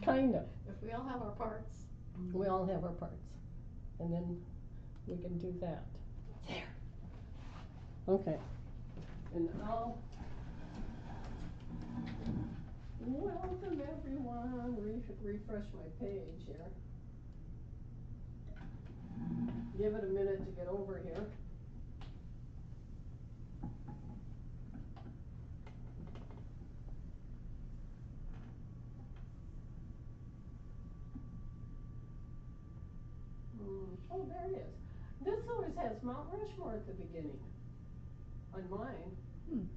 kind of. If we all have our parts. We all have our parts. And then we can do that. There. Okay. And I'll welcome everyone. Refresh my page here. Give it a minute to get over here. Oh, there it is. This always has Mount Rushmore at the beginning on mine,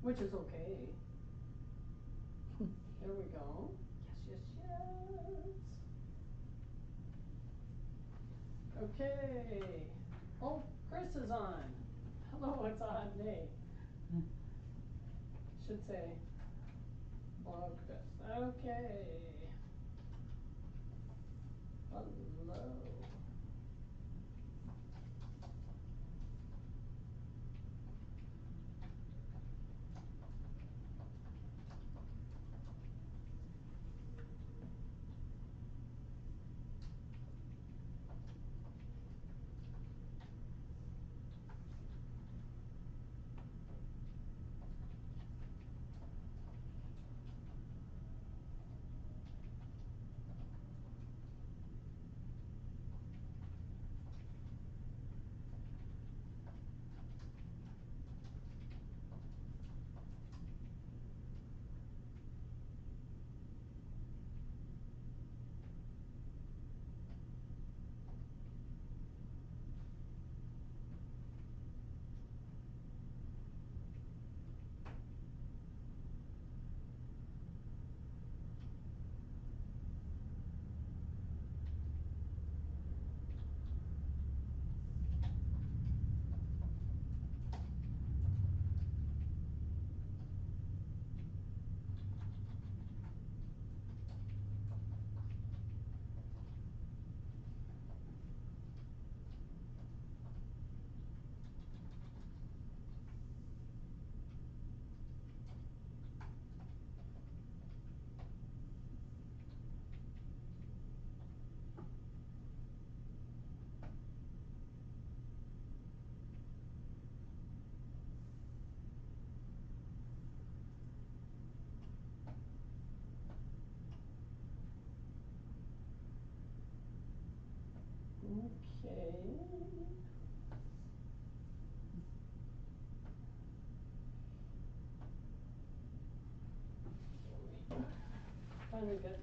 which is okay. There we go. Yes, yes, yes. Okay. Oh, Chris is on. Hello, it's a hot day. Should say, hello, Chris. Okay. Hello. Okay. Finally got it.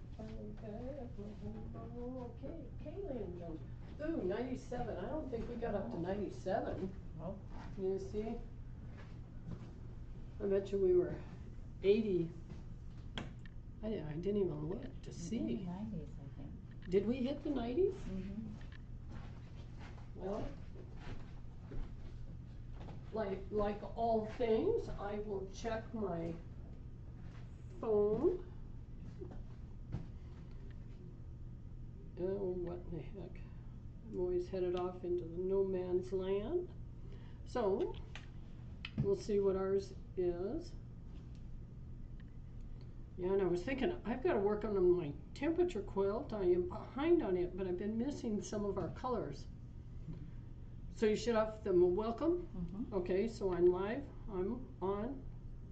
Okay, Kayleen jumped. Ooh, 97. I don't think we got up to 97. Oh. You see? I bet you we were 80. I didn't even look to see. In the 90s, I think. Did we hit the 90s? Mm-hmm. Well, like all things, I will check my phone. Oh, what in the heck. I'm always headed off into the no man's land. So, we'll see what ours is. Yeah, and I was thinking, I've got to work on my temperature quilt. I am behind on it, but I've been missing some of our colors. So you shut off the welcome? Mm-hmm. Okay, so I'm live. I'm on.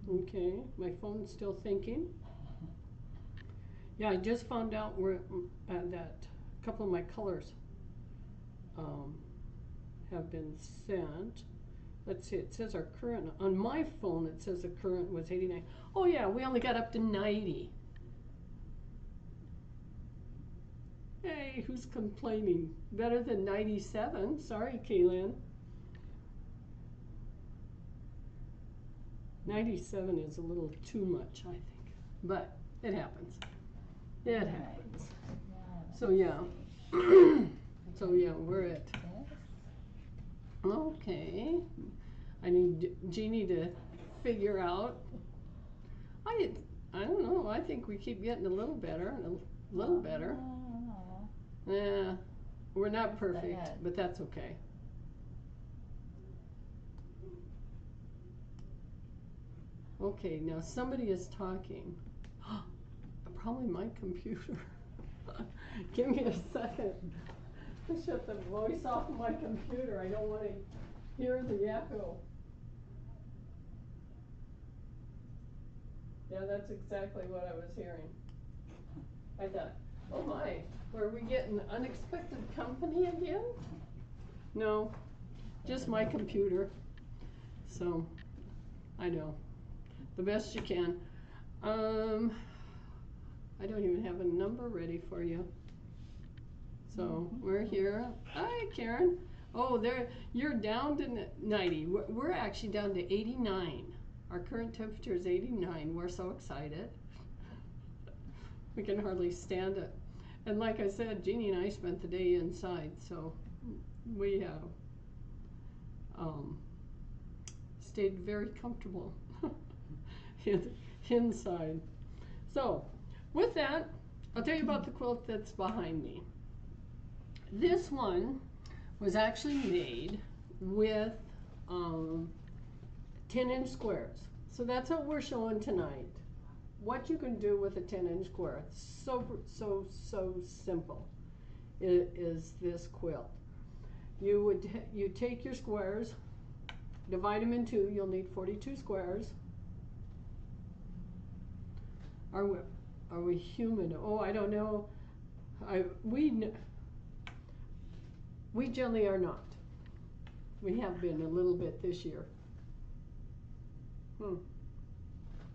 Okay, my phone's still thinking. Yeah, I just found out where that a couple of my colors have been sent. Let's see, it says our current, on my phone it says the current was 89. Oh yeah, we only got up to 90. Hey, who's complaining? Better than 97. Sorry, Kaylin. 97 is a little too much, I think. But it happens. It happens. So yeah. So yeah, we're at. Okay. I need Jeannie to figure out. I don't know. I think we keep getting a little better and a little better. Yeah, we're not perfect, but that's okay. Okay, now somebody is talking. A probably my computer. Give me a second to shut the voice off of my computer. I don't want to hear the echo. Yeah, that's exactly what I was hearing. I thought, oh my, were we getting unexpected company again? No, just my computer. So, I know, the best you can. I don't even have a number ready for you. So, we're here. Hi, Karen. Oh, you're down to 90. We're actually down to 89. Our current temperature is 89. We're so excited. We can hardly stand it. And like I said, Jeannie and I spent the day inside, so we have stayed very comfortable inside. So, with that, I'll tell you about the quilt that's behind me. This one was actually made with 10-inch squares. So that's what we're showing tonight. What you can do with a 10-inch square. It's so simple. It is this quilt. You take your squares, divide them in two. You'll need 42 squares. Are we human? Oh, I don't know. We generally are not. We have been a little bit this year.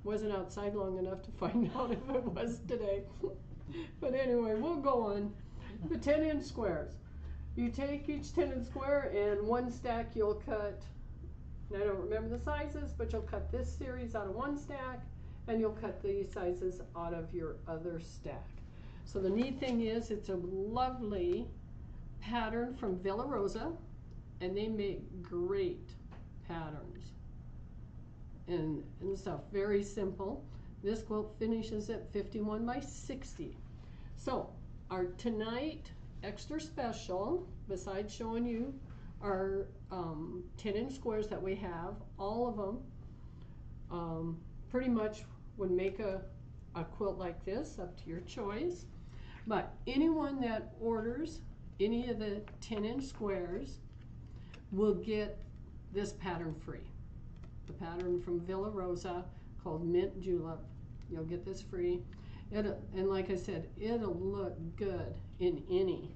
Wasn't outside long enough to find out if it was today. But anyway, we'll go on. The 10-inch squares. You take each 10-inch square and one stack you'll cut, and I don't remember the sizes, but you'll cut this series out of one stack and you'll cut these sizes out of your other stack. So the neat thing is it's a lovely pattern from Villa Rosa, and they make great patterns and stuff. Very simple. This quilt finishes at 51 by 60. So our tonight extra special, besides showing you our 10-inch squares that we have, all of them pretty much would make a quilt like this, up to your choice. But anyone that orders any of the 10-inch squares will get this pattern free. The pattern from Villa Rosa called Mint Julep. You'll get this free. And like I said, it'll look good in any.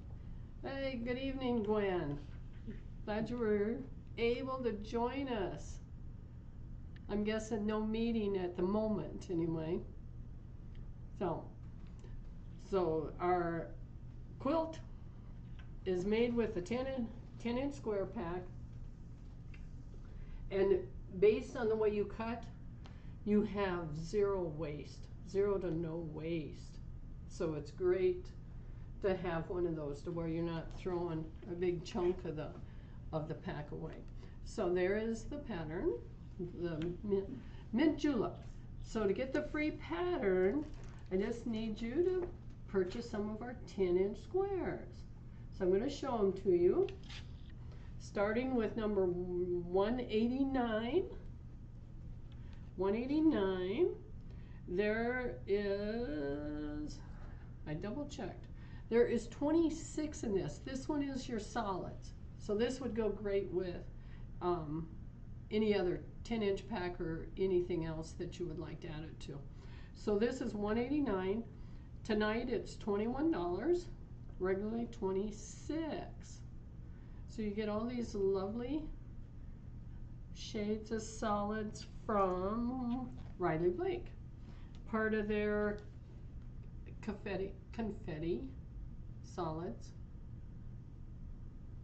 Hey, good evening, Gwen. Glad you were able to join us. I'm guessing no meeting at the moment, anyway. So our quilt is made with a 10-inch square pack, and based on the way you cut, you have zero waste, 0 to no waste. So it's great to have one of those to where you're not throwing a big chunk of the pack away. So there is the pattern, the mint julep. So to get the free pattern, I just need you to purchase some of our 10-inch squares. So I'm going to show them to you, starting with number 189. 189. There is, I double checked, there is 26 in this. This one is your solids. So this would go great with any other 10-inch pack or anything else that you would like to add it to. So this is 189. Tonight it's $21. Regularly $26. So you get all these lovely shades of solids from Riley Blake. Part of their confetti solids.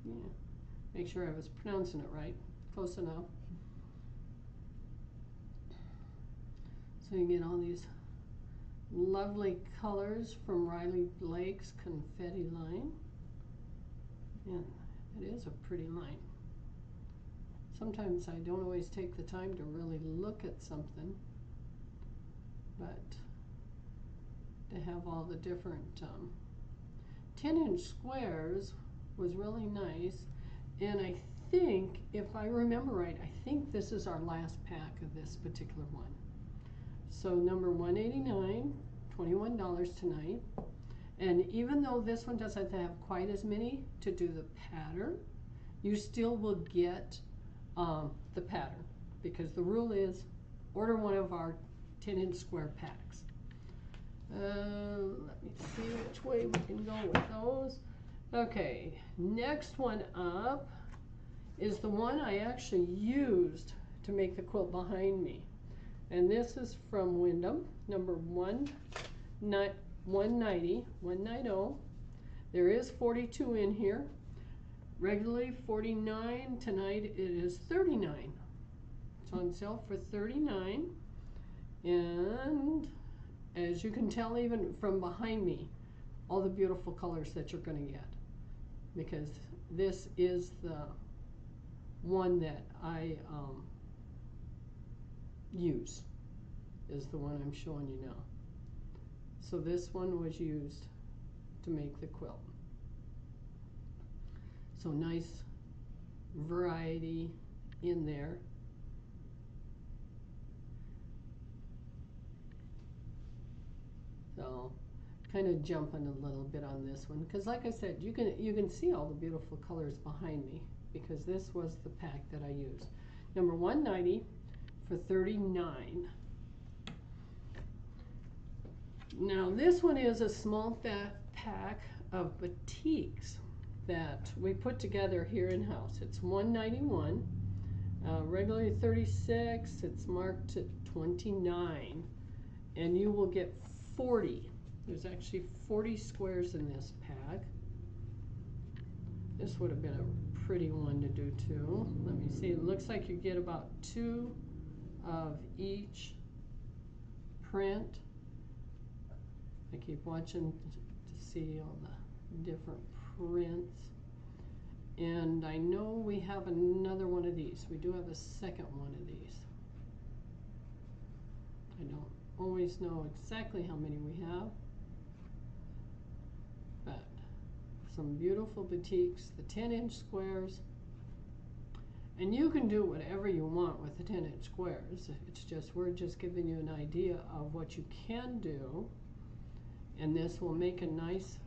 Yeah. Make sure I was pronouncing it right. Close enough. So you get all these lovely colors from Riley Blake's confetti line. And it is a pretty line. Sometimes I don't always take the time to really look at something, but to have all the different 10-inch squares was really nice. And I think, if I remember right, I think this is our last pack of this particular one. So number 189, $21 tonight. And even though this one doesn't have quite as many to do the pattern, you still will get the pattern, because the rule is order one of our 10-inch square packs. Let me see which way we can go with those. Okay, next one up is the one I actually used to make the quilt behind me. And this is from Wyndham, number 190. There is 42 in here. Regularly 49. Tonight it is 39. It's on sale for 39. And as you can tell even from behind me, all the beautiful colors that you're going to get, because this is the one that I use, is the one I'm showing you now. So this one was used to make the quilt. So nice variety in there. So kind of jumping a little bit on this one, because like I said, you can see all the beautiful colors behind me, because this was the pack that I used. Number 190 for 39. Now this one is a small pack of batiks that we put together here in house. It's 191, regularly 36. It's marked at 29, and you will get 40. There's actually 40 squares in this pack. This would have been a pretty one to do too. Let me see. It looks like you get about 2 of each print. I keep watching to see all the different prints. And I know we have another one of these. We do have a second one of these. I don't always know exactly how many we have, but some beautiful batiks, the 10-inch squares. And you can do whatever you want with the 10-inch squares. It's just, we're just giving you an idea of what you can do. And this will make a nice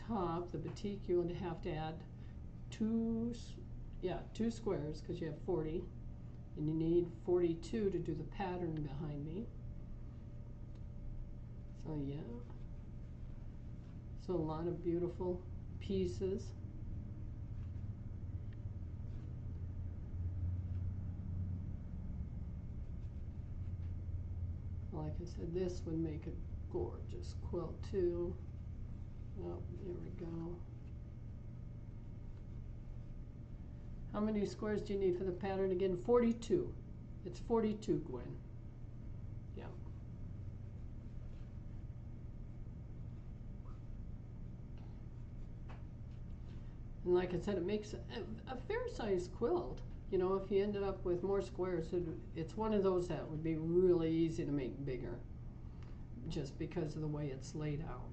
top. The batik, you would have to add two squares, because you have 40, and you need 42 to do the pattern behind me. So yeah, so a lot of beautiful pieces. Like I said, this would make a gorgeous quilt too. Oh, there we go. How many squares do you need for the pattern again? 42. It's 42, Gwen. Yeah. And like I said, it makes a fair-sized quilt. You know, if you ended up with more squares, it's one of those that would be really easy to make bigger, just because of the way it's laid out.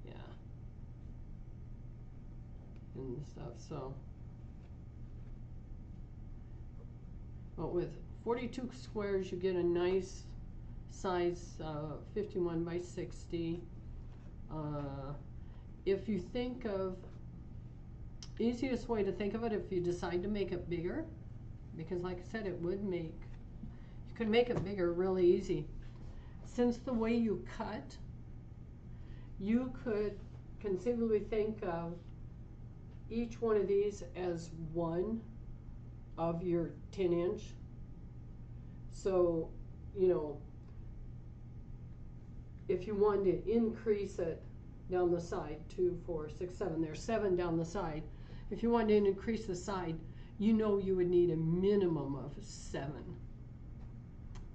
Yeah. And stuff, so. But with 42 squares, you get a nice size 51 by 60. If you think of, easiest way to think of it, if you decide to make it bigger, because like I said, it would make, you could make it bigger really easy. Since the way you cut, you could conceivably think of each one of these as one of your 10-inch. So, you know, if you wanted to increase it down the side, 2, 4, 6, 7, there's 7 down the side. If you wanted to increase the side, you know you would need a minimum of 7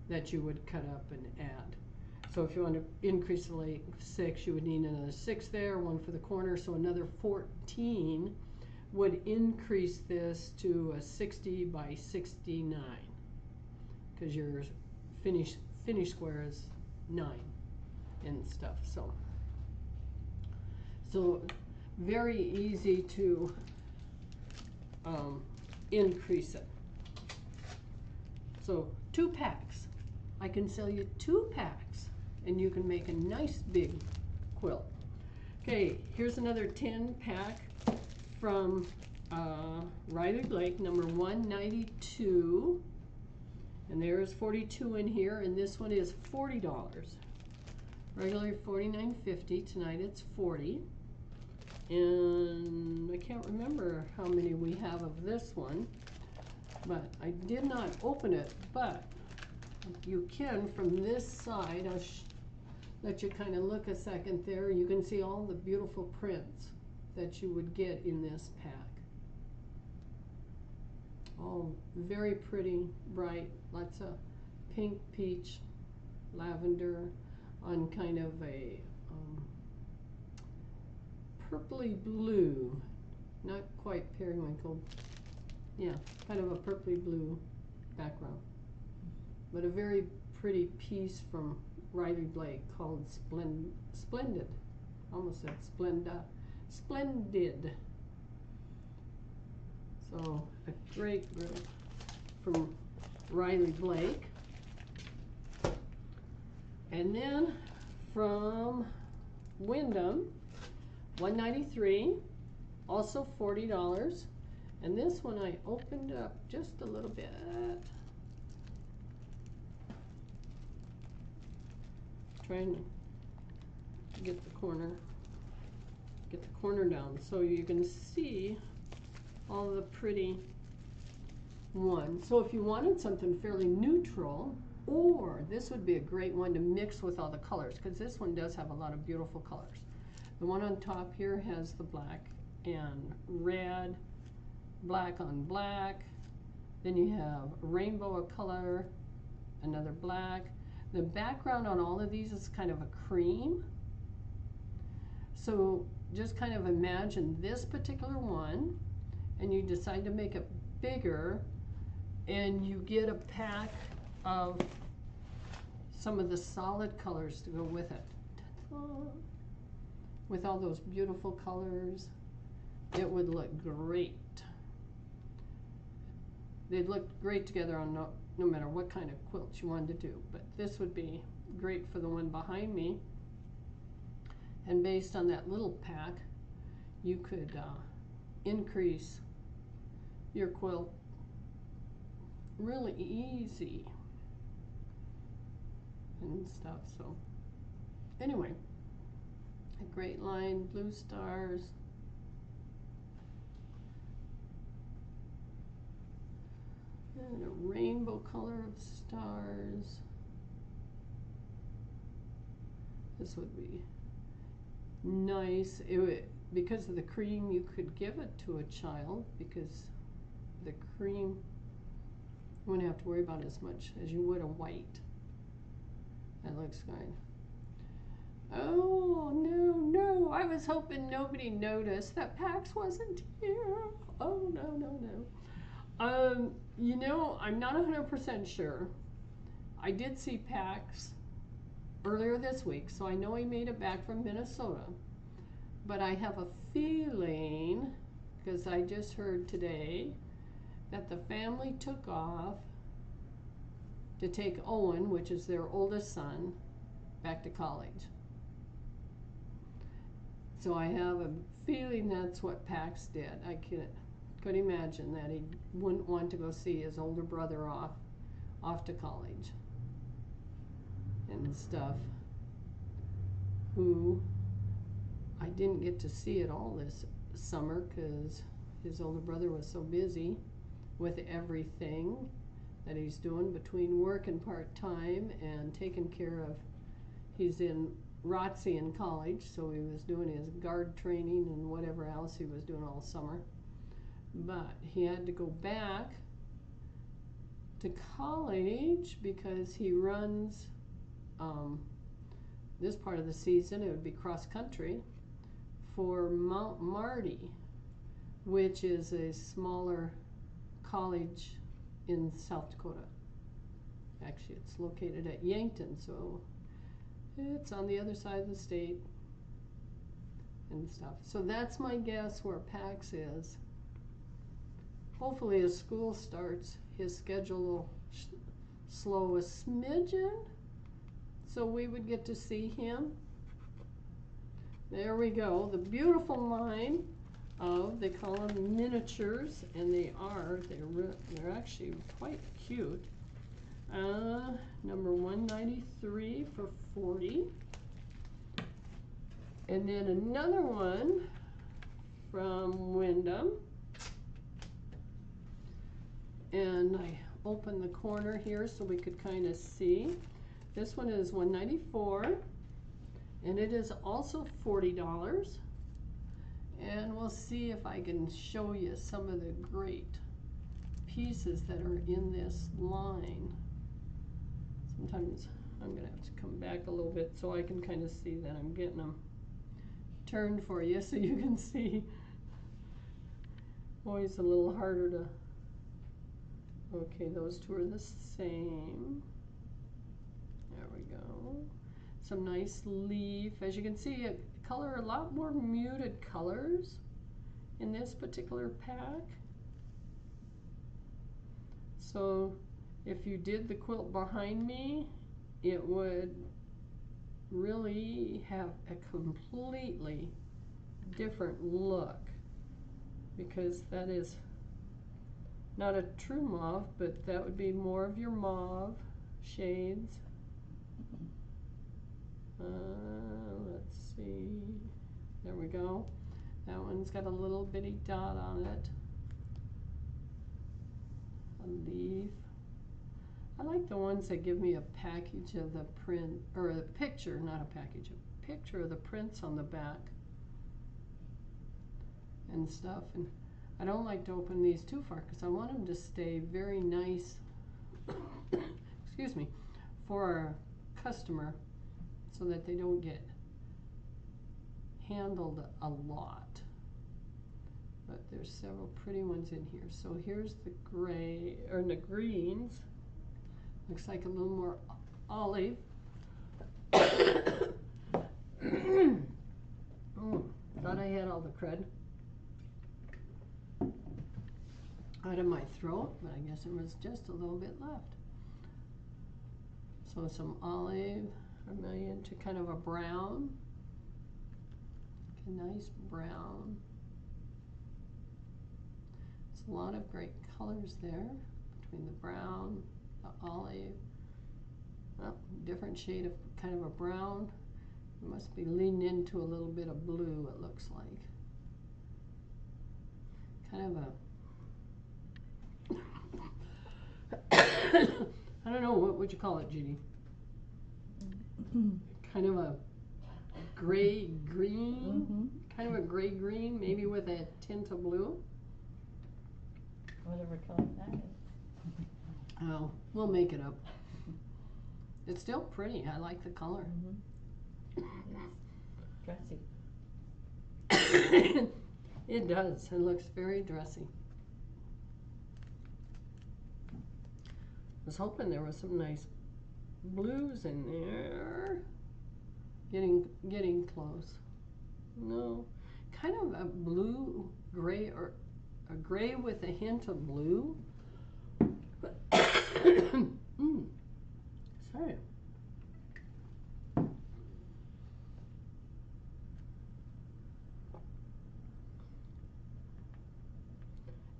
that you would cut up and add. So if you want to increase the length 6, you would need another 6 there, 1 for the corner, so another 14 would increase this to a 60 by 69, because your finish square is 9 and stuff. So very easy to increase it. So 2 packs I can sell you 2 packs and you can make a nice big quilt. Okay, here's another 10 pack from Riley Blake, number 192. And there's 42 in here, and this one is $40. Regularly $49.50. Tonight it's $40. And I can't remember how many we have of this one, but I did not open it. But you can from this side. I'll let you kind of look a second there. You can see all the beautiful prints that you would get in this pack. All very pretty, bright, lots of pink, peach, lavender on kind of a purpley blue, not quite periwinkle, yeah, kind of a purpley blue background, but a very pretty piece from Riley Blake called Splendid, almost said Splenda, Splendid. So a great group from Riley Blake. And then from Wyndham, $193, also $40. And this one I opened up just a little bit. Trying to get the corner down so you can see all the pretty ones. So if you wanted something fairly neutral, or this would be a great one to mix with all the colors, because this one does have a lot of beautiful colors. The one on top here has the black and red, black on black. Then you have a rainbow of color, another black. The background on all of these is kind of a cream. So just kind of imagine this particular one, and you decide to make it bigger, and you get a pack of some of the solid colors to go with it. With all those beautiful colors, it would look great. They'd look great together on no matter what kind of quilt you wanted to do, but this would be great for the one behind me. And based on that little pack, you could increase your quilt really easy and stuff. So anyway, a great line, blue stars, and a rainbow color of stars. This would be nice. It would, because of the cream, you could give it to a child, because the cream, you wouldn't have to worry about as much as you would a white. That looks fine. Oh, no, I was hoping nobody noticed that Pax wasn't here. Oh, no. You know, I'm not 100% sure. I did see Pax earlier this week, so I know he made it back from Minnesota. But I have a feeling, because I just heard today, that the family took off to take Owen, which is their oldest son, back to college. So I have a feeling that's what Pax did. I could imagine that he wouldn't want to go see his older brother off to college and stuff, who I didn't get to see at all this summer because his older brother was so busy with everything that he's doing between work and part-time and taking care of, he's in ROTC in college, so he was doing his guard training and whatever else he was doing all summer. But he had to go back to college because he runs this part of the season, it would be cross country, for Mount Marty, which is a smaller college in South Dakota. Actually, it's located at Yankton, so it's on the other side of the state and stuff. So that's my guess where Pax is. Hopefully as school starts, his schedule will slow a smidgen so we would get to see him. There we go. The beautiful line of, they call them miniatures, and they're actually quite cute. Number 193 for 40. And then another one from Wyndham. And I opened the corner here so we could kind of see. This one is 194, and it is also $40. And we'll see if I can show you some of the great pieces that are in this line. Sometimes I'm going to have to come back a little bit so I can kind of see that I'm getting them turned for you so you can see. Always a little harder to... Okay, those two are the same. There we go. Some nice leaf. As you can see, a lot more muted colors in this particular pack. So if you did the quilt behind me, it would really have a completely different look, because that is not a true mauve, but that would be more of your mauve shades. Let's see. There we go. That one's got a little bitty dot on it. A leaf. I like the ones that give me a package of the print, or a picture, not a package, a picture of the prints on the back and stuff. And I don't like to open these too far because I want them to stay very nice, excuse me, for our customer so that they don't get handled a lot. But there's several pretty ones in here. So here's the gray, or the greens. Looks like a little more olive. Thought I had all the crud out of my throat, but I guess there was just a little bit left. So some olive, into kind of a brown, a nice brown. It's a lot of great colors there between the brown, the olive, different shade of kind of a brown. It must be leaning into a little bit of blue, it looks like. Kind of a I don't know, what would you call it, Judy? Kind of a gray green, kind of a gray green, maybe with a tint of blue. Whatever color that is. Oh, we'll make it up. It's still pretty. I like the color. Dressy. It does. It looks very dressy. I was hoping there was some nice blues in there. Getting close. No, kind of a blue gray, or a gray with a hint of blue. Sorry.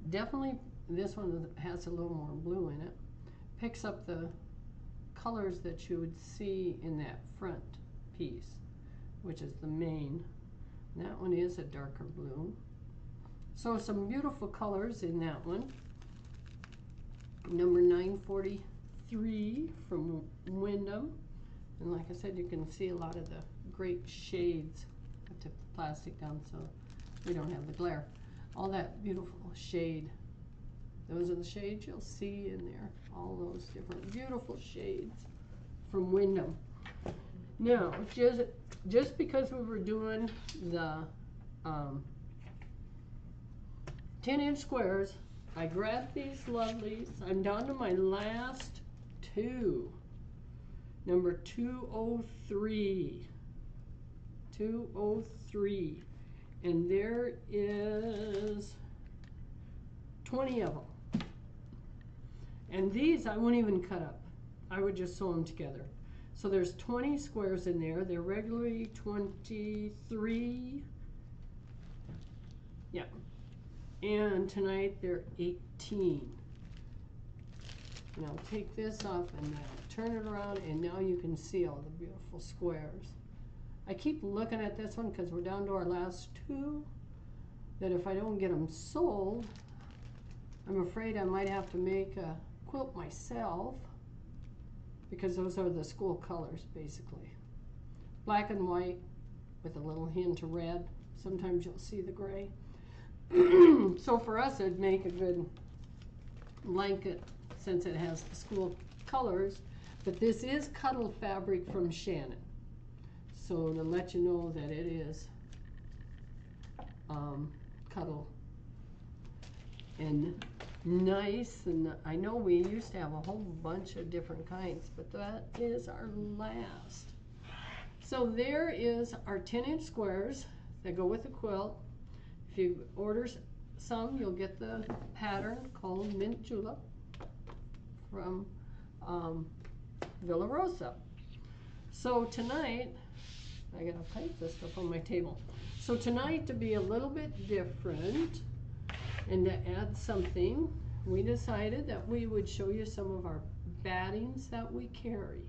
Definitely this one has a little more blue in it. Picks up the colors that you would see in that front piece, which is the main. And that one is a darker blue. So some beautiful colors in that one. Number 943 from Wyndham. And like I said, you can see a lot of the great shades. I took the plastic down so we don't have the glare. All that beautiful shade. Those are the shades you'll see in there. All those different beautiful shades from Wyndham. Now, just because we were doing the 10-inch squares, I grabbed these lovelies. I'm down to my last two. Number 203. 203. And there is 20 of them. And these I won't even cut up. I would just sew them together. So there's 20 squares in there. They're regularly 23. Yeah. And tonight they're 18. And I'll take this off and I'll turn it around, and now you can see all the beautiful squares. I keep looking at this one because we're down to our last two, that if I don't get them sold, I'm afraid I might have to make a quilt myself, because those are the school colors basically. Black and white with a little hint of red. Sometimes you'll see the gray. So for us it'd make a good blanket since it has the school colors. But this is Cuddle fabric from Shannon. So to let you know that it is Cuddle. And nice, and I know we used to have a whole bunch of different kinds, but that is our last. So there is our 10-inch squares that go with the quilt. If you order some, you'll get the pattern called Mint Julep from Villa Rosa. So tonight, I gotta type this stuff on my table. So tonight, to be a little bit different and to add something, we decided that we would show you some of our battings that we carry.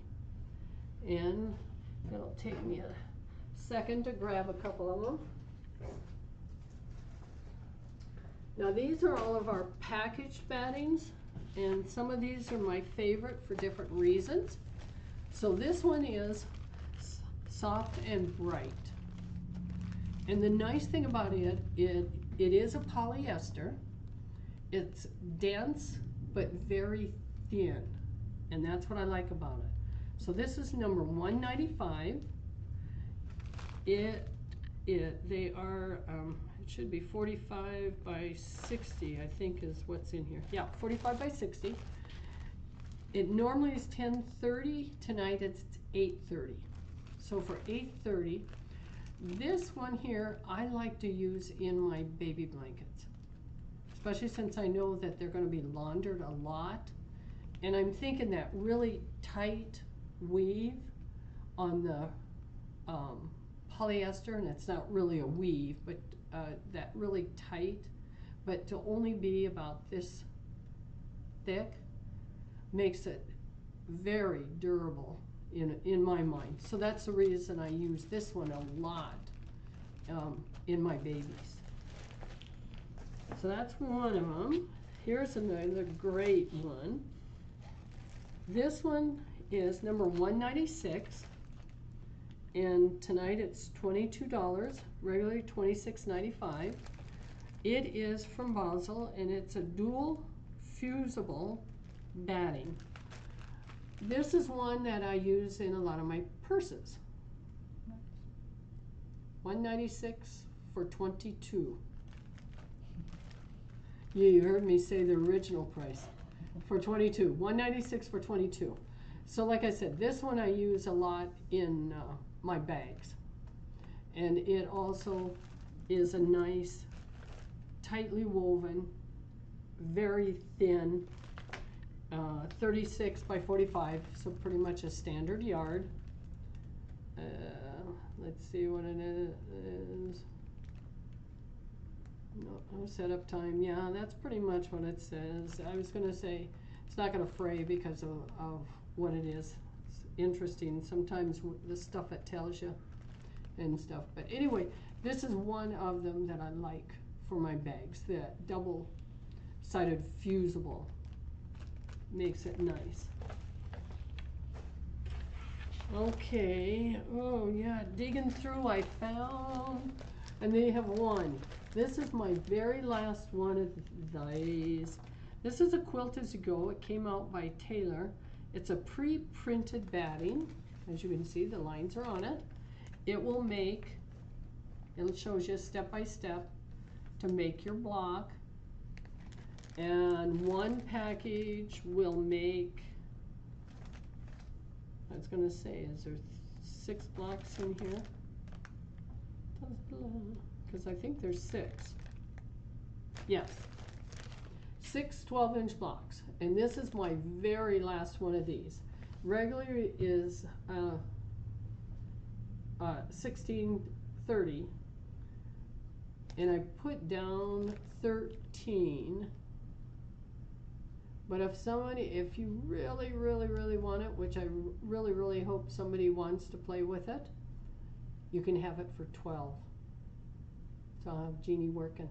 And it'll take me a second to grab a couple of them. Now these are all of our packaged battings, and some of these are my favorite for different reasons. So this one is soft and bright. And the nice thing about it is a polyester. It's dense but very thin, and that's what I like about it. So this is number 195. They are it should be 45 by 60, I think is what's in here. Yeah, 45 by 60. It normally is 10:30. Tonight it's 8:30. So for 8:30, this one here I like to use in my baby blankets, especially since I know that they're going to be laundered a lot. And I'm thinking that really tight weave on the polyester, and it's not really a weave, but that really tight, but to only be about this thick, makes it very durable in my mind. So that's the reason I use this one a lot in my babies. So that's one of them. Here's another great one. This one is number 196, and tonight it's $22, regularly $26.95. It is from Basel, and it's a dual fusible batting. This is one that I use in a lot of my purses. $196 for 22. You heard me say the original price for 22. $196 for 22. So like I said, this one I use a lot in my bags. And it also is a nice, tightly woven, very thin, 36 by 45, so pretty much a standard yard. Let's see what it is. No setup time. Yeah, that's pretty much what it says. I was going to say it's not going to fray because of what it is. It's interesting sometimes the stuff it tells you and stuff. But anyway, this is one of them that I like for my bags. The double-sided fusible makes it nice. Okay, oh yeah, digging through I found, and they have one. This is my very last one of these. This is a Quilt As You Go. It came out by Taylor. It's a pre-printed batting. As you can see, the lines are on it. It shows you step by step to make your block. And one package will make, I was going to say, is there 6 blocks in here? Because I think there's 6. Yes. 6 12-inch blocks. And this is my very last one of these. Regular is 1630, and I put down 13. But if you really, really, really want it, which I really, really hope somebody wants to play with it, you can have it for 12. So I'll have Jeannie working.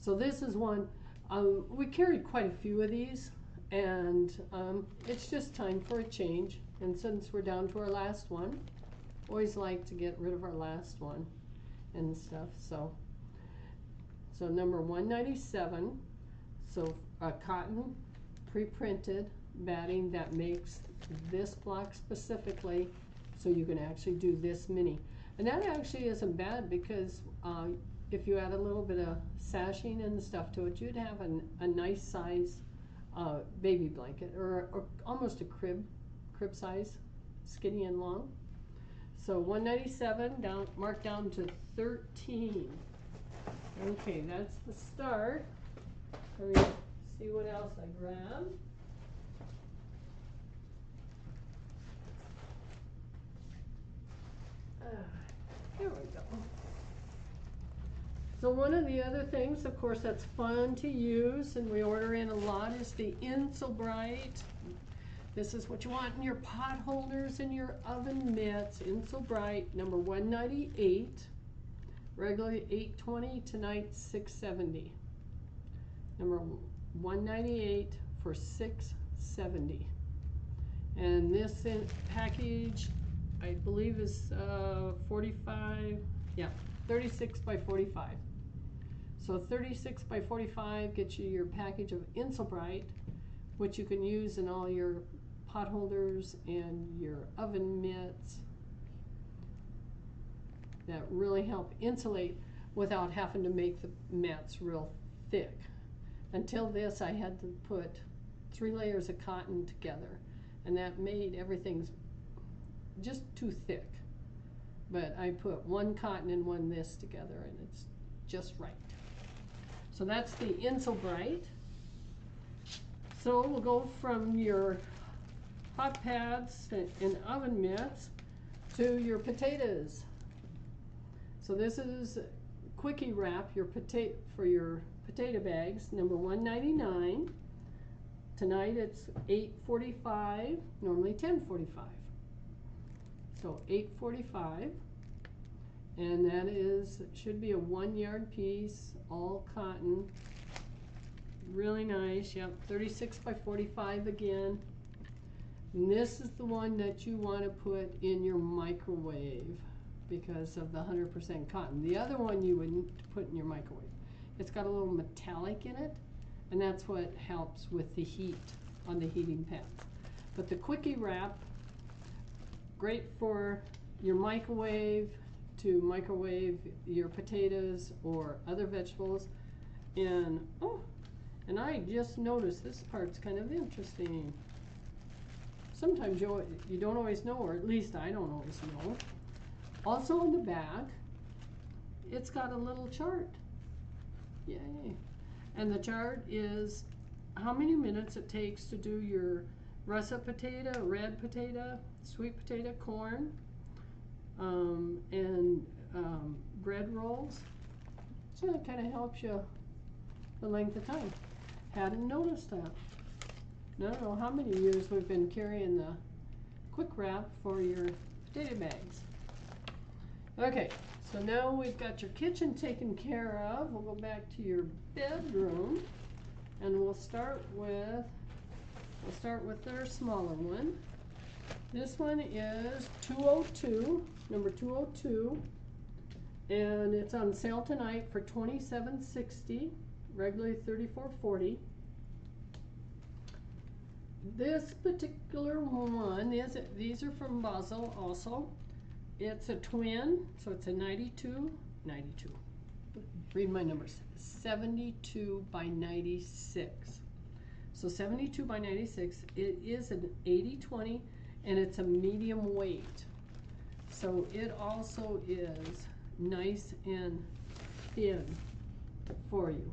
So this is one, we carried quite a few of these, and it's just time for a change. And since we're down to our last one, always like to get rid of our last one and stuff. So number 197, so a cotton pre-printed batting that makes this block specifically, so you can actually do this mini. And that actually isn't bad, because if you add a little bit of sashing and stuff to it, you'd have a nice size baby blanket, or almost a crib size, skinny and long. So 197 down, marked down to 13. Okay, that's the start. Let me see what else I grabbed. Here we go. So one of the other things, of course, that's fun to use, and we order in a lot, is the Insulbright. This is what you want in your pot holders and your oven mitts. Insulbright, number 198. Regularly $8.20, tonight $6.70. Number 198 for $6.70. And this package, I believe, is 45, yeah, 36 by 45. So 36 by 45 gets you your package of Insulbright, which you can use in all your pot holders and your oven mitts, that really help insulate without having to make the mats real thick. Until this, I had to put 3 layers of cotton together, and that made everything just too thick. But I put one cotton and one this together, and it's just right. So that's the Insulbright. So we'll go from your hot pads and oven mitts to your potatoes. So this is Quickie Wrap, for your potato bags, number 199. Tonight it's $8.45, normally $10.45. So $8.45, and that should be a 1 yard piece, all cotton, really nice. Yep, 36 by 45 again. And this is the one that you want to put in your microwave because of the 100% cotton. The other one you wouldn't put in your microwave. It's got a little metallic in it, and that's what helps with the heat on the heating pads. But the Quickie Wrap, great for your microwave, to microwave your potatoes or other vegetables. And and I just noticed this part's kind of interesting. Sometimes you don't always know, or at least I don't always know. Also in the back, it's got a little chart. Yay. And the chart is how many minutes it takes to do your russet potato, red potato, sweet potato, corn, and bread rolls. So it kind of helps you the length of time. Hadn't noticed that. I don't know how many years we've been carrying the Quick Wrap for your potato bags. Okay, so now we've got your kitchen taken care of. We'll go back to your bedroom, and we'll start with our smaller one. This one is 202, number 202, and it's on sale tonight for $27.60, regularly $34.40. This particular one these are from Basel also. It's a twin, so it's a 92. Read my numbers. 72 by 96. So 72 by 96. It is an 80/20, and it's a medium weight. So it also is nice and thin for you.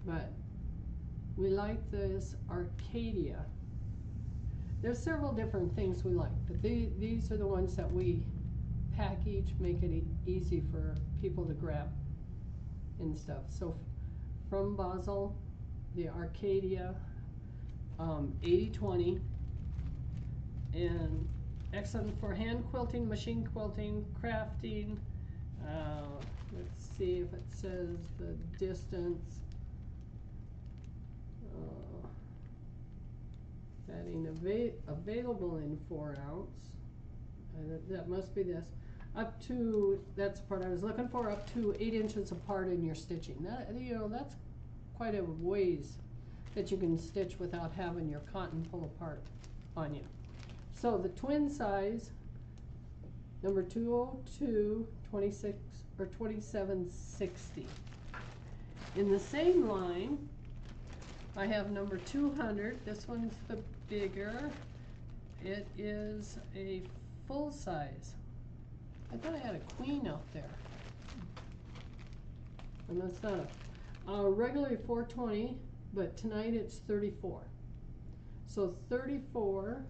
But we like this Arcadia. There's several different things we like, but these are the ones that we package, make it easy for people to grab and stuff. So from Basel, the Arcadia 80/20, and excellent for hand quilting, machine quilting, crafting. Let's see if it says the distance. Batting available in 4 ounce. That must be this. Up to, that's the part I was looking for, up to 8 inches apart in your stitching. That, you know, that's quite a ways that you can stitch without having your cotton pull apart on you. So the twin size, number 202, 26 or 2760. In the same line, I have number 200. This one's the bigger. It is a full size. I thought I had a queen out there. And that's not regularly 420, but tonight it's 34. So 34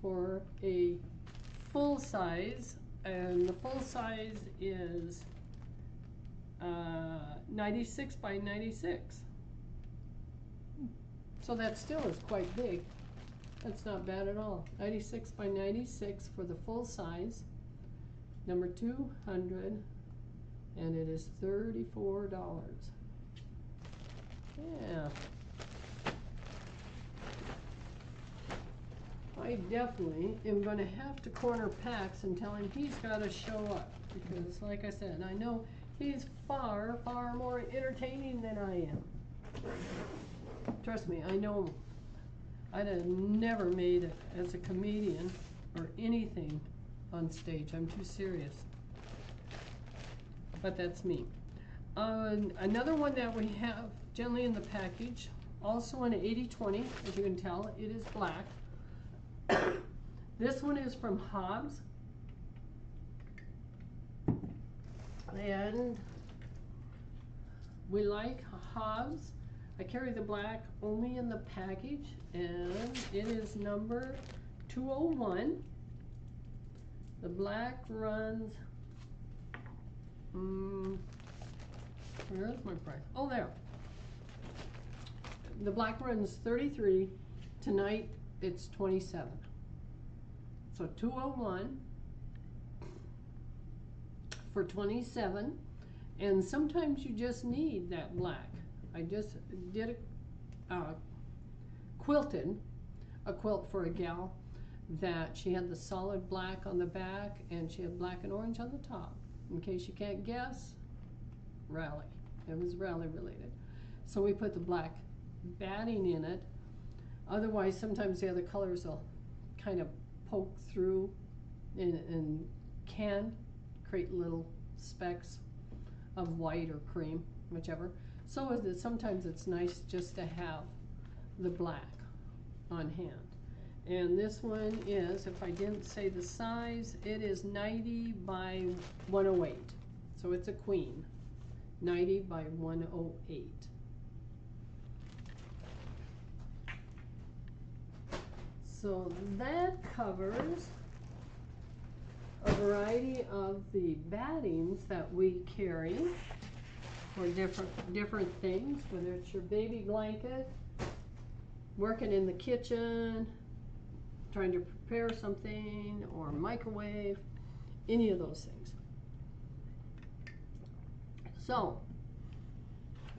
for a full size, and the full size is 96 by 96. So that still is quite big. That's not bad at all. 96 by 96 for the full size, number 200, and it is $34. Yeah. I definitely am going to have to corner Pax and tell him he's got to show up, because like I said, I know he's far, far more entertaining than I am. Trust me, I know I'd have never made it as a comedian or anything on stage. I'm too serious. But that's me. Another one that we have generally in the package, also an 80/20, as you can tell, it is black. This one is from Hobbs. And we like Hobbs. I carry the black only in the package, and it is number 201. The black runs, where's my price? Oh, there. The black runs 33. Tonight it's 27. So 201 for 27. And sometimes you just need that black. I just did quilted a quilt for a gal that she had the solid black on the back and she had black and orange on the top. In case you can't guess, rally. It was rally related. So we put the black batting in it. Otherwise, sometimes the other colors will kind of poke through and can create little specks of white or cream, whichever. So sometimes it's nice just to have the black on hand. And this one is, if I didn't say the size, it is 90 by 108. So it's a queen. 90 by 108. So that covers a variety of the battings that we carry for different things, whether it's your baby blanket, working in the kitchen, trying to prepare something, or microwave, any of those things. So,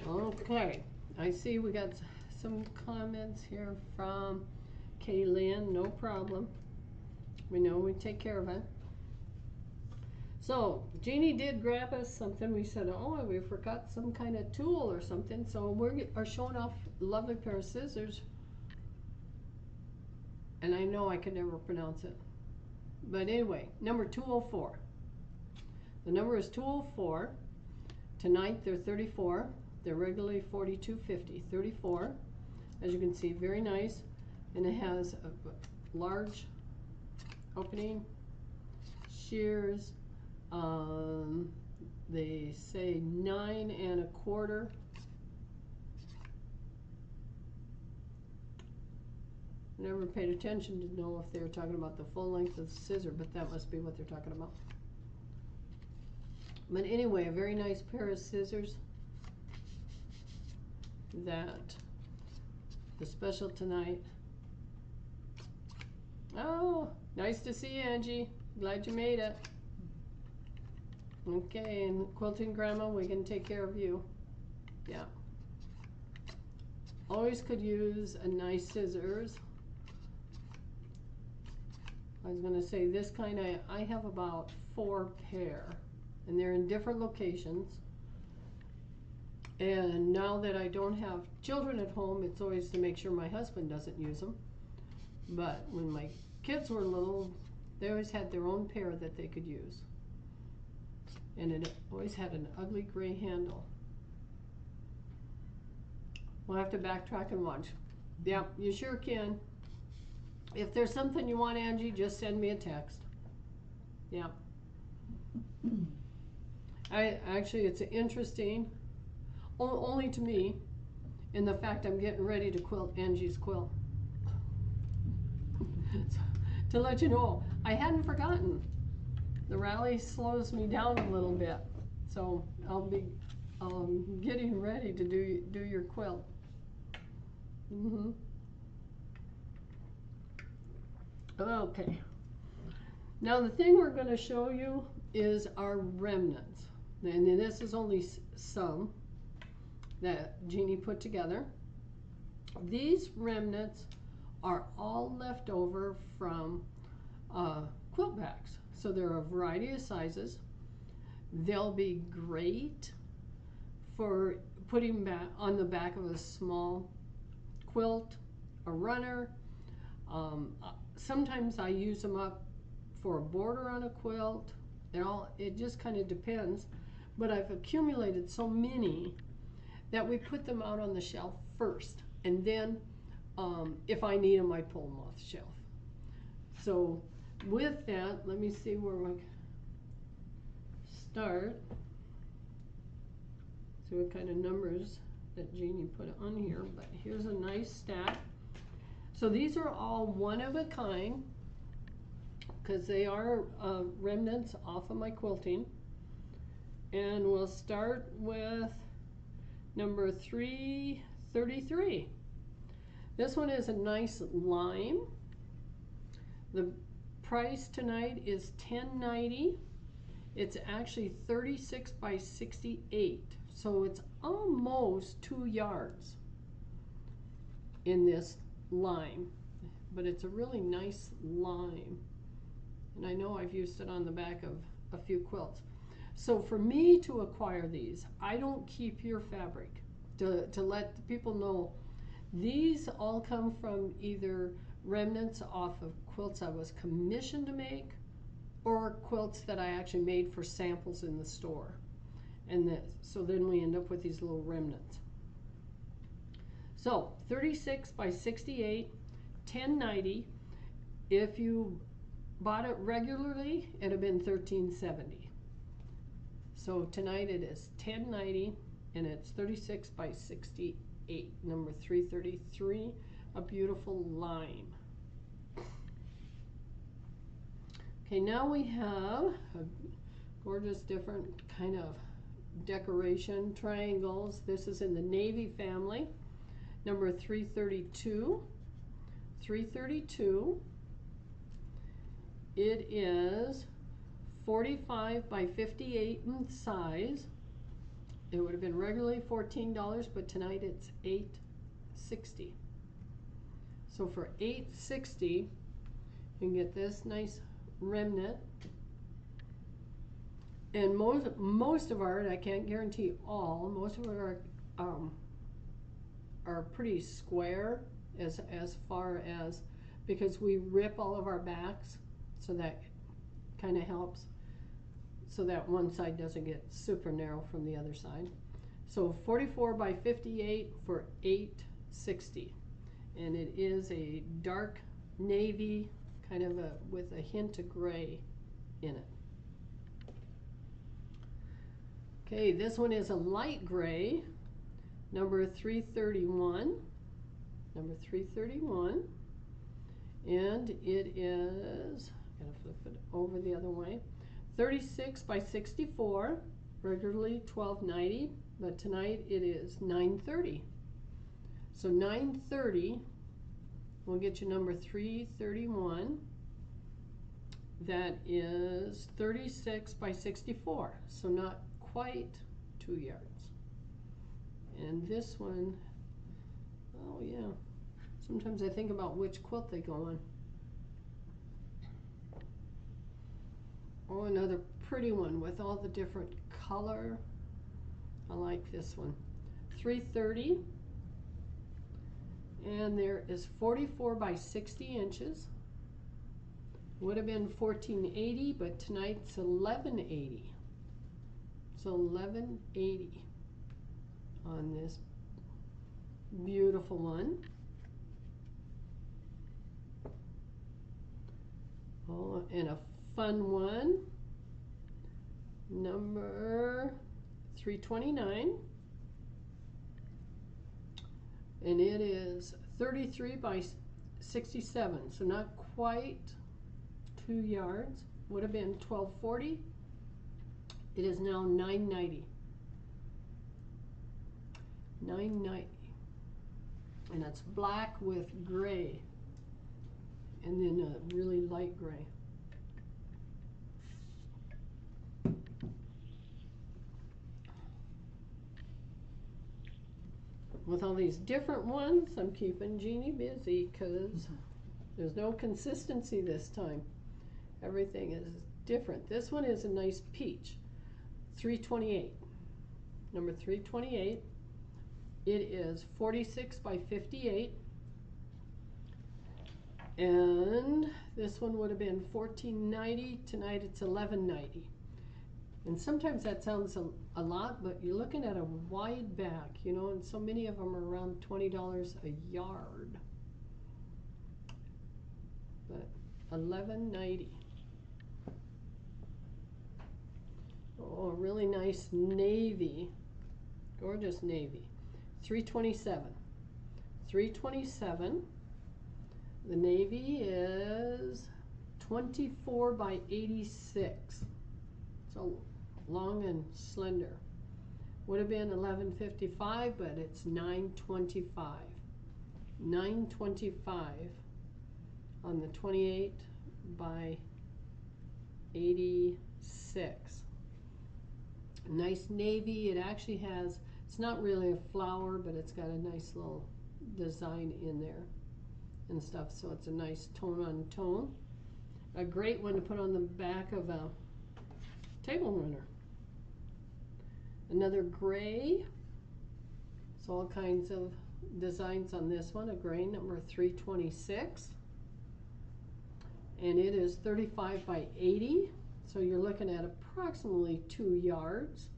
okay, I see we got some comments here from Kaylin. No problem. We know we take care of it. So, Jeannie did grab us something. We said, oh, we forgot some kind of tool or something. So we are showing off a lovely pair of scissors. And I know I can never pronounce it. But anyway, number 204. The number is 204. Tonight they're 34. They're regularly $42.50. 34. As you can see, very nice. And it has a large opening, shears. They say 9 1/4. Never paid attention to know if they were talking about the full length of the scissor, but that must be what they're talking about. But anyway, a very nice pair of scissors that the special tonight. Oh, nice to see you, Angie. Glad you made it. Okay, and Quilting Grandma, we can take care of you. Yeah. Always could use a nice scissors. I was going to say this kind I have about 4 pair, and they're in different locations. And now that I don't have children at home, it's always to make sure my husband doesn't use them. But when my kids were little, they always had their own pair that they could use. And it always had an ugly gray handle. We'll have to backtrack and watch. Yeah, you sure can. If there's something you want, Angie, just send me a text. Yeah. Actually, it's interesting, only to me, in the fact I'm getting ready to quilt Angie's quilt. To let you know, I hadn't forgotten. The rally slows me down a little bit, so I'll be getting ready to do your quilt. Okay. Now the thing we're going to show you is our remnants, and this is only some that Jeannie put together. These remnants are all left over from quilt backs. So there are a variety of sizes. They'll be great for putting back on the back of a small quilt, a runner. Sometimes I use them up for a border on a quilt. It just kind of depends. But I've accumulated so many that we put them out on the shelf first, and then if I need them, I pull them off the shelf. So with that, let me see where we start. See what kind of numbers that Jeannie put on here, but here's a nice stack. So these are all one of a kind, because they are remnants off of my quilting. And we'll start with number 333. This one is a nice lime. The price tonight is $10.90. It's actually 36 by 68, so it's almost 2 yards in this lime, but it's a really nice lime, and I know I've used it on the back of a few quilts. So for me to acquire these, I don't keep your fabric. To let the people know, these all come from either remnants off of quilts I was commissioned to make, or quilts that I actually made for samples in the store. And so then we end up with these little remnants. So 36 by 68, $10.90. If you bought it regularly, it'd have been $13.70. So tonight it is $10.90, and it's 36 by 68, number 333, a beautiful lime. Okay, now we have a gorgeous different kind of decoration, triangles. This is in the navy family, number 332. 332. It is 45 by 58 in size. It would have been regularly $14, but tonight it's $8.60. So for $8.60, you can get this nice remnant. And most of art, I can't guarantee all, most of our are pretty square as far as, because we rip all of our backs, so that kind of helps, so that one side doesn't get super narrow from the other side. So 44 by 58 for $8.60, and it is a dark navy, kind of with a hint of gray in it. Okay, this one is a light gray, number 331. Number 331. And it is, gotta flip it over the other way, 36 by 64, regularly $12.90, but tonight it is $9.30. So $9.30 will get you number 331. That is 36 by 64, so not quite 2 yards. And this one, oh yeah, sometimes I think about which quilt they go on. Oh, another pretty one with all the different color. I like this one. 330, and there is 44 by 60 inches. Would have been $14.80, but tonight's $11.80. So $11.80 on this beautiful one. Oh, and a fun one, number 329, and it is 33 by 67, so not quite 2 yards. Would have been $12.40. It is now $9.90. $9.90, and it's black with gray, and then a really light gray. With all these different ones, I'm keeping Jeannie busy because there's no consistency this time. Everything is different. This one is a nice peach. 328. Number 328. It is 46 by 58. And this one would have been $14.90. Tonight it's $11.90. And sometimes that sounds a lot, but you're looking at a wide back, you know, and so many of them are around $20 a yard. But $11.90. Oh, a really nice navy, gorgeous navy. 327. 327. The navy is 24 by 86. So long and slender. Would have been $11.55, but it's $9.25. $9.25 on the 28 by 86. Nice navy. It actually has, it's not really a flower, but it's got a nice little design in there and stuff, so it's a nice tone on tone. A great one to put on the back of a table runner. Another gray. So all kinds of designs on this one. A gray, number 326. And it is 35 by 80. So you're looking at approximately 2 yards.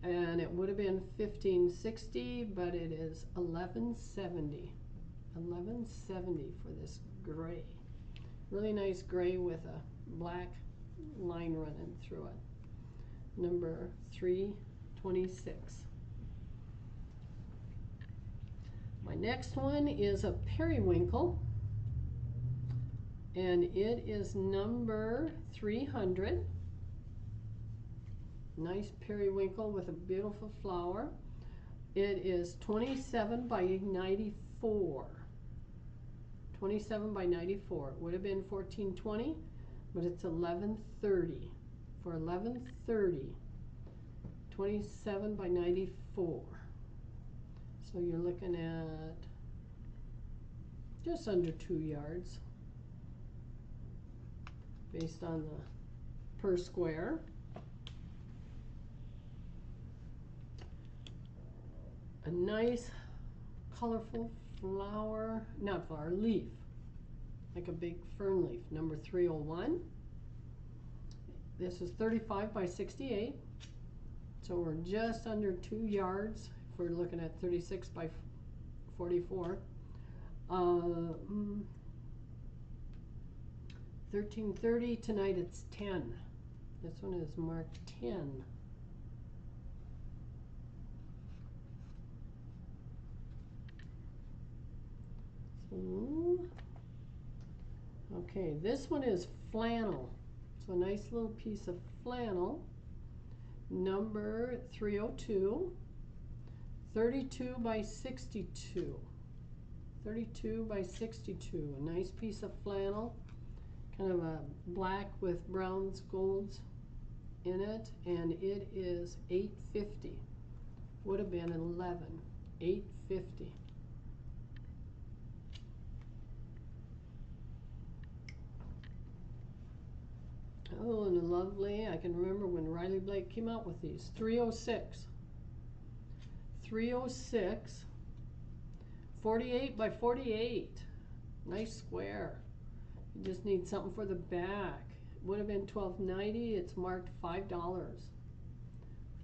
And it would have been $15.60, but it is $11.70. $11.70 for this gray. Really nice gray with a black line running through it. Number 326. My next one is a periwinkle, and it is number 300. Nice periwinkle with a beautiful flower. It is 27 by 94. 27 by 94. It would have been $14.20, but it's $11.30. For $11.30, 27 by 94. So you're looking at just under 2 yards based on the per square. A nice colorful flower, not flower, leaf, like a big fern leaf, number 301. This is 35 by 68, so we're just under 2 yards if we're looking at 36 by 44. $13.30, tonight it's 10. This one is marked 10. So Okay, this one is flannel. So a nice little piece of flannel. Number 302. 32 by 62. 32 by 62. A nice piece of flannel. Kind of a black with browns, golds in it. And it is $8.50. Would have been 11. $8.50. Oh, and lovely. I can remember when Riley Blake came out with these. 306. 306. 48 by 48. Nice square. You just need something for the back. Would have been $12.90. It's marked $5.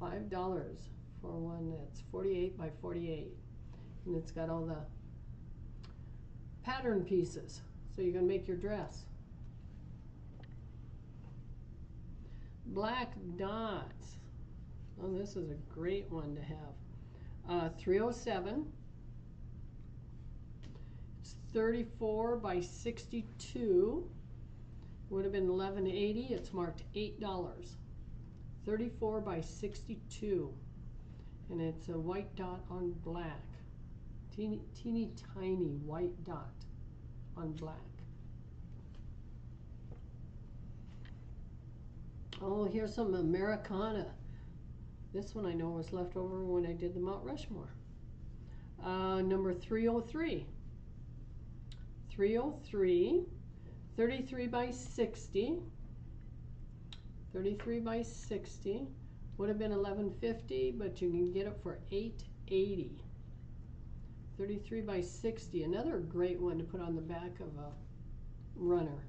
$5 for one that's 48 by 48. And it's got all the pattern pieces. So you can make your dress. Black dots. Oh, this is a great one to have. 307. It's 34 by 62. Would have been $11.80. It's marked $8. 34 by 62. And it's a white dot on black. Teeny tiny white dot on black. Oh, here's some Americana. This one I know was left over when I did the Mount Rushmore. Number 303. 303. 33 by 60. 33 by 60. Would have been $11.50, but you can get it for $8.80. 33 by 60. Another great one to put on the back of a runner.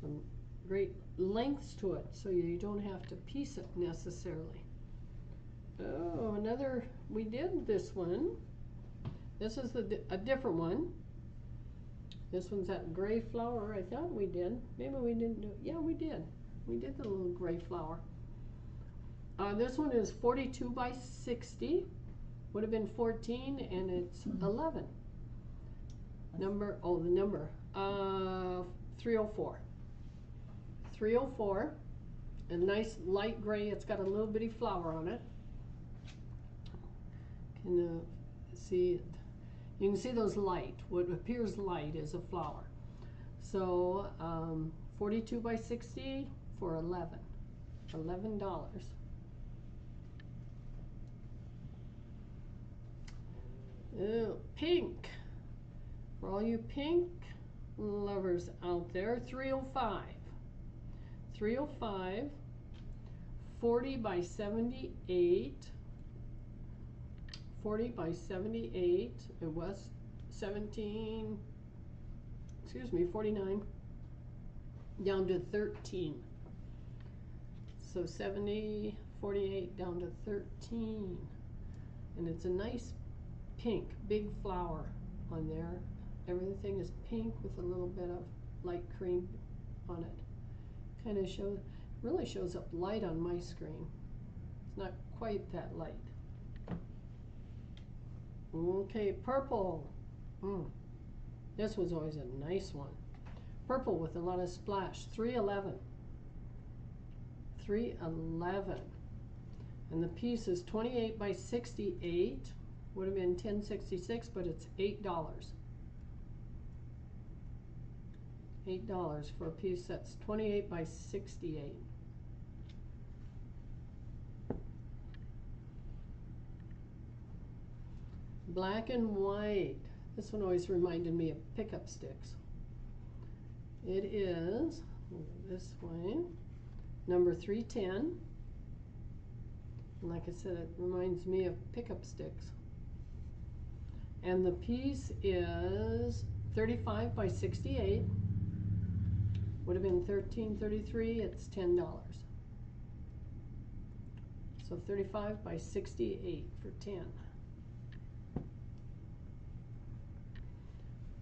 Some great lengths to it, so you don't have to piece it necessarily. Oh, another, we did this one. This is a different one. This one's that gray flower. I thought we did. Maybe we didn't do it. Yeah, we did. We did the little gray flower. This one is 42 by 60. Would have been 14, and it's 11. Number, oh, the number. 304. 304. A nice light gray. It's got a little bitty flower on it. Can see it. You can see those light. What appears light is a flower. So 42 by 60 for $11. $11. Ew, pink. For all you pink lovers out there, 305. 305. 40 by 78. 40 by 78. It was 17. Excuse me, 49. Down to 13. So 70, 48 down to 13. And it's a nice pink, big flower on there. Everything is pink with a little bit of light cream on it. Kind of shows, really shows up light on my screen. It's not quite that light. Okay, purple. This was always a nice one. Purple with a lot of splash. 311. 311. And the piece is 28 by 68. Would have been $10.66, but it's $8. $8 for a piece that's 28 by 68. Black and white. This one always reminded me of pickup sticks. It is this way, number 310. And like I said, it reminds me of pickup sticks. And the piece is 35 by 68. Would have been $13.33. It's $10. So 35 by 68 for 10.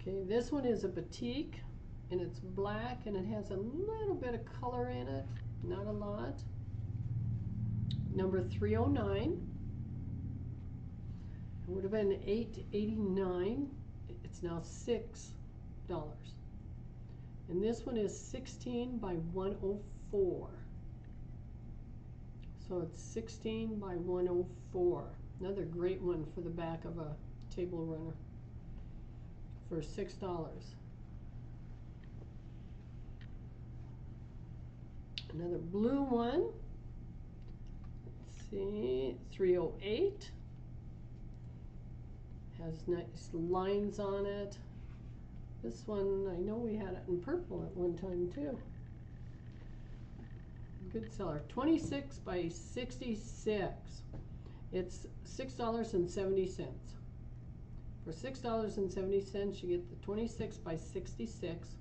Okay, this one is a batik, and it's black, and it has a little bit of color in it, not a lot. Number 309. It would have been $8.89. It's now $6. And this one is 16 by 104. So it's 16 by 104. Another great one for the back of a table runner for $6. Another blue one. Let's see, 308. Has nice lines on it. This one, I know we had it in purple at one time too. Good seller. 26 by 66. It's $6.70. For $6.70, you get the 26 by 66.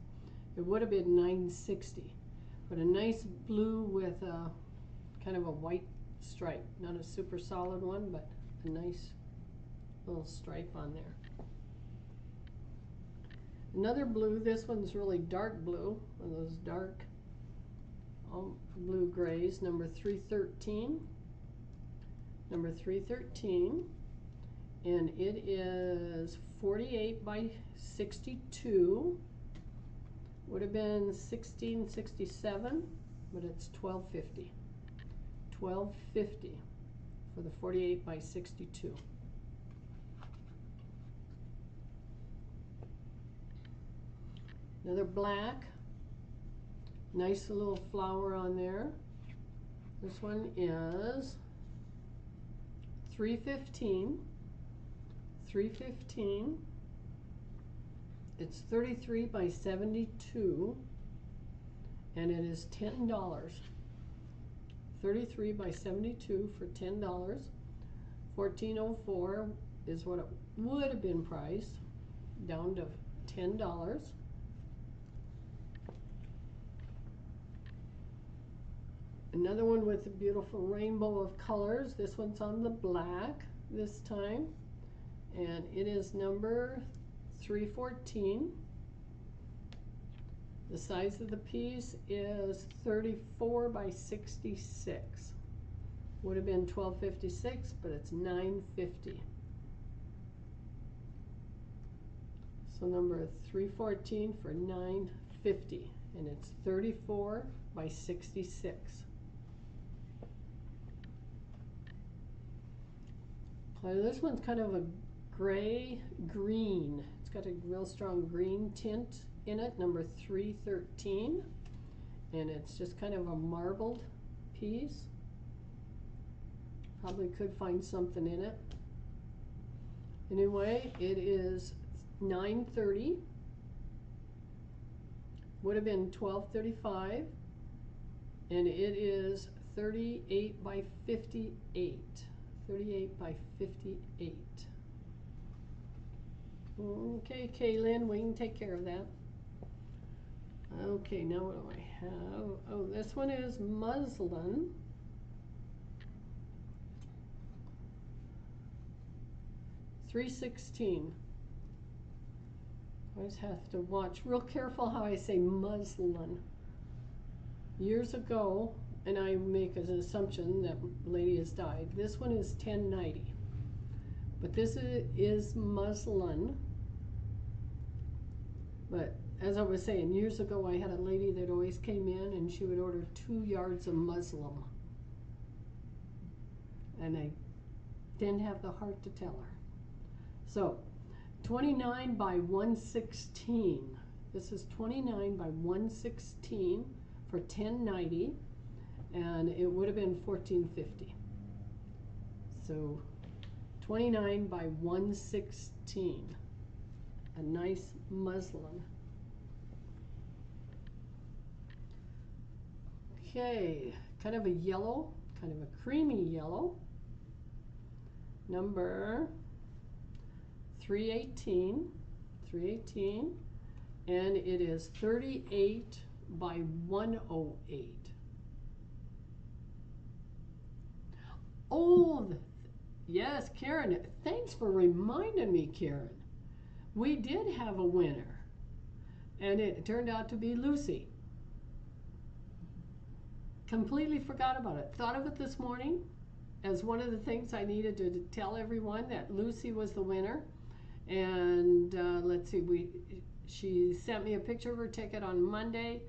It would have been $9.60. But a nice blue with a kind of a white stripe. Not a super solid one, but a nice little stripe on there. Another blue, this one's really dark blue, one of those dark blue grays, number 313. Number 313, and it is 48 by 62. Would have been 1667, but it's $12.50. $12.50 for the 48 by 62. Another black, nice little flower on there. This one is 315. 315. It's 33 by 72, and it is $10. 33 by 72 for $10. 1404 is what it would have been priced, down to $10. Another one with a beautiful rainbow of colors. This one's on the black this time, and it is number 314. The size of the piece is 34 by 66. Would have been $12.56, but it's $9.50. So number 314 for $9.50, and it's 34 by 66. This one's kind of a gray green. It's got a real strong green tint in it, number 313, and it's just kind of a marbled piece. Probably could find something in it. Anyway, it is $9.30. Would have been $12.35, and it is 38 by 58. 38 by 58. Okay, Kaylin, we can take care of that. Okay, now what do I have? Oh, this one is muslin. $3.16. I always have to watch real careful how I say muslin. Years ago, and I make an assumption that lady has died. This one is $10.90, but this is muslin. But as I was saying, years ago I had a lady that always came in and she would order 2 yards of muslin, and I didn't have the heart to tell her. So 29 by 116. This is 29 by 116 for $10.90. And it would have been $14.50. So 29 by 116. A nice muslin. Okay, kind of a yellow, kind of a creamy yellow. Number 318. 318. And it is 38 by 108. Oh, yes, Karen. Thanks for reminding me, Karen. We did have a winner, and it turned out to be Lucy. Completely forgot about it. Thought of it this morning as one of the things I needed to tell everyone, that Lucy was the winner. And let's see, she sent me a picture of her ticket on Monday,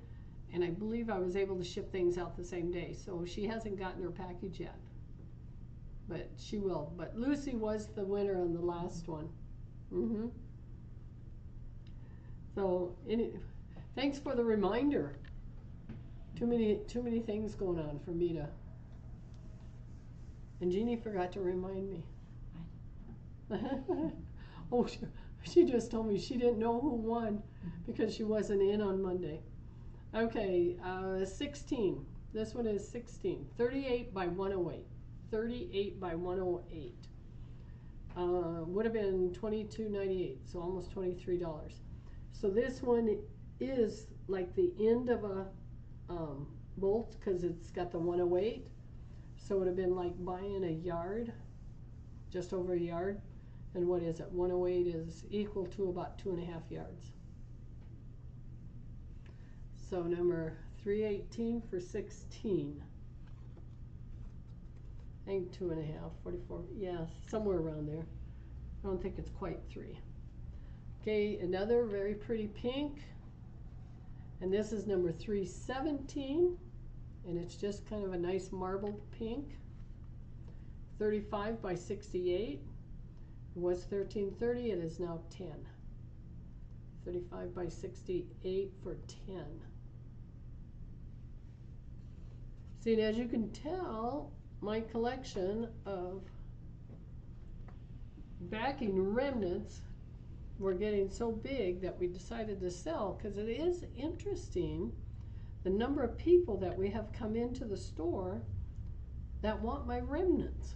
and I believe I was able to ship things out the same day. So she hasn't gotten her package yet, but she will. But Lucy was the winner on the last one. So thanks for the reminder. Too many things going on for me to. And Jeannie forgot to remind me. Oh, she just told me she didn't know who won because she wasn't in on Monday. Okay, 16. This one is 16. 38 by 108. 38 by 108. Would have been $22.98, so almost $23. So this one is like the end of a bolt because it's got the 108. So it would have been like buying a yard, just over a yard. And what is it? 108 is equal to about 2.5 yards. So number 318 for 16. I think 2.5, 44, yeah, somewhere around there. I don't think it's quite 3. Okay, another very pretty pink. And this is number 317. And it's just kind of a nice marbled pink. 35 by 68. It was $13.30, it is now 10. 35 by 68 for 10. See, and as you can tell, my collection of backing remnants were getting so big that we decided to sell, because it is interesting the number of people that we have come into the store that want my remnants.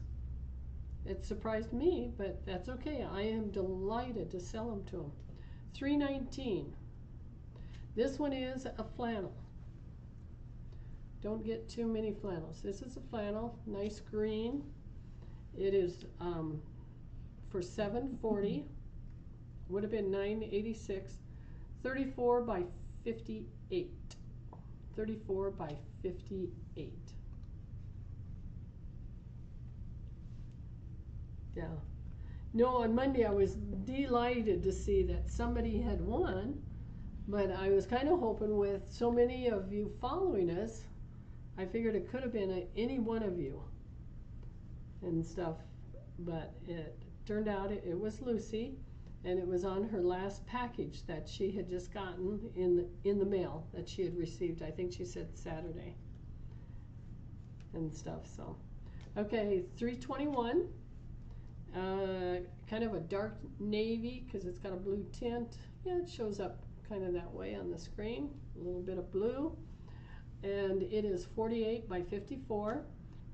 It surprised me, but that's okay. I am delighted to sell them to them. 319. This one is a flannel. Don't get too many flannels. This is a flannel, nice green. It is for $7.40. Would have been $9.86. 34 by 58. 34 by 58. Yeah. No, on Monday I was delighted to see that somebody had won, but I was kind of hoping with so many of you following us, I figured it could have been any one of you and stuff, but it turned out it was Lucy, and it was on her last package that she had just gotten in the mail that she had received. I think she said Saturday and stuff. So, okay, 321. Kind of a dark navy because it's got a blue tint. Yeah, it shows up kind of that way on the screen. A little bit of blue. And it is 48 by 54.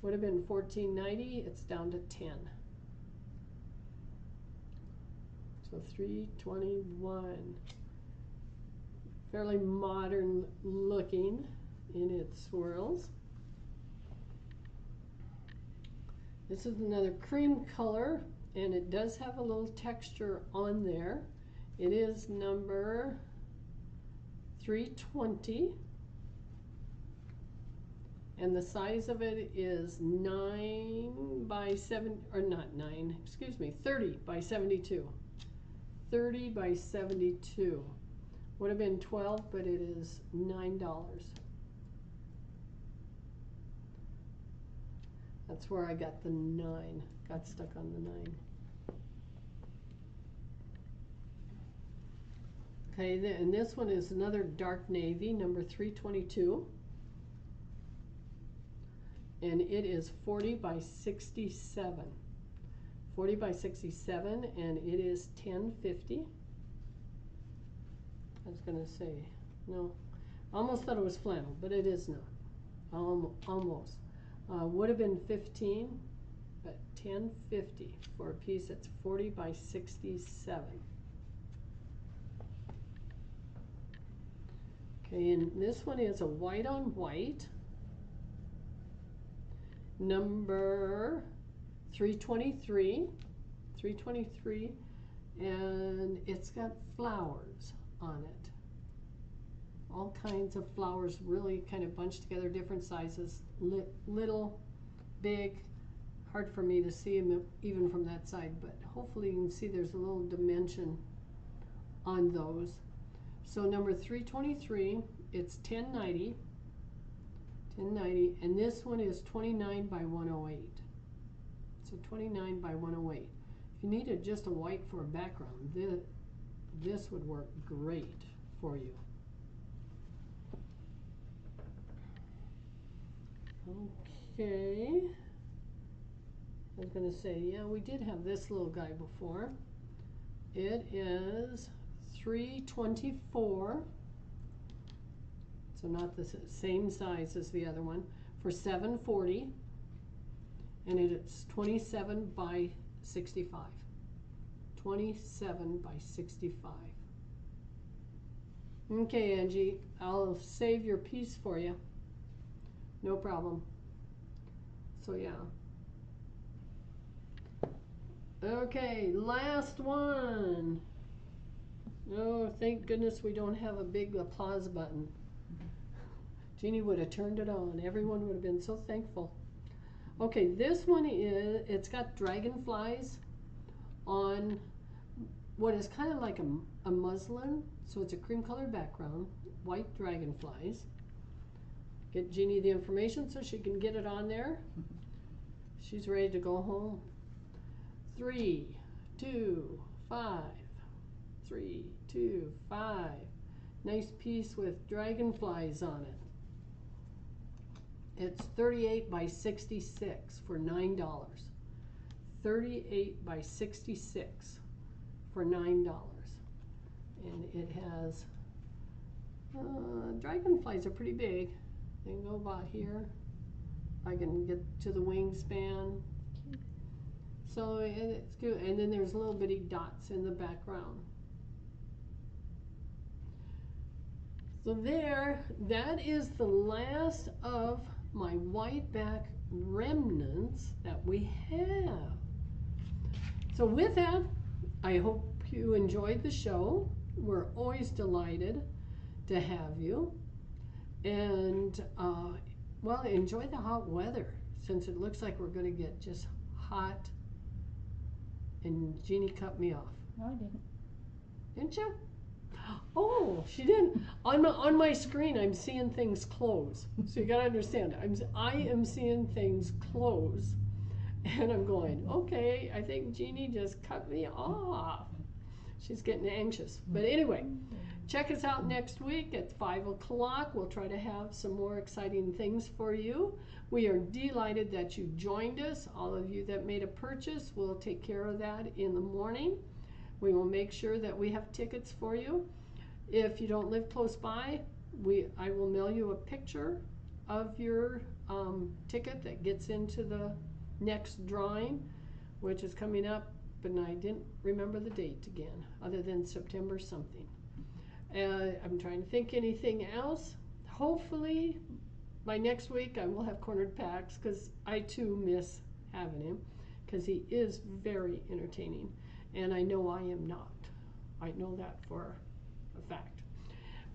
Would have been $14.90. It's down to 10. So 321. Fairly modern looking in its swirls. This is another cream color, and it does have a little texture on there. It is number 320, and the size of it is 9 by 7, or not 9, excuse me, 30 by 72. 30 by 72. Would have been 12, but it is $9. That's where I got the 9. Got stuck on the 9. Okay, and this one is another dark navy, number 322. And it is 40 by 67. 40 by 67, and it is $10.50. I was going to say, no. Almost thought it was flannel, but it is not. Almost. Would have been 15, but $10.50 for a piece that's 40 by 67. Okay, and this one is a white on white, number 323, 323, and it's got flowers on it. All kinds of flowers, really kind of bunched together, different sizes, little, big. Hard for me to see them even from that side, but hopefully you can see there's a little dimension on those. So number 323, it's 1090, and this one is 29 by 108. So 29 by 108. If you needed just a white for a background, this would work great for you. Okay. I was going to say, yeah, we did have this little guy before. It is 324. So not the same size as the other one, for $740, and it's 27 by 65. 27 by 65. Okay, Angie, I'll save your piece for you. No problem. So yeah. Okay, last one. Oh, thank goodness we don't have a big applause button. Jeannie would have turned it on. Everyone would have been so thankful. Okay, this one it's got dragonflies on what is kind of like a muslin. So it's a cream colored background, white dragonflies. Get Jeannie the information so she can get it on there. She's ready to go home. 3, 2, 5. 3, 2, 5. Nice piece with dragonflies on it. It's 38 by 66 for $9. 38 by 66 for $9. And it has, dragonflies are pretty big. They can go about here. I can get to the wingspan. So it's good. And then there's little bitty dots in the background. So there, that is the last of my white back remnants that we have. So with that, I hope you enjoyed the show. We're always delighted to have you. And, well, enjoy the hot weather, since it looks like we're going to get just hot. And Jeannie cut me off. No, I didn't. Didn't you? Oh, she didn't. On my screen, I'm seeing things close. So you gotta understand, I am seeing things close, and I'm going, okay, I think Jeannie just cut me off. She's getting anxious. But anyway, check us out next week at 5 o'clock. We'll try to have some more exciting things for you. We are delighted that you joined us. All of you that made a purchase, we'll take care of that in the morning. We will make sure that we have tickets for you. If you don't live close by, I will mail you a picture of your ticket that gets into the next drawing, which is coming up, but I didn't remember the date again, other than September something. I'm trying to think anything else. Hopefully, by next week I will have cornered packs, because I too miss having him, because he is very entertaining. And I know I am not. I know that for a fact.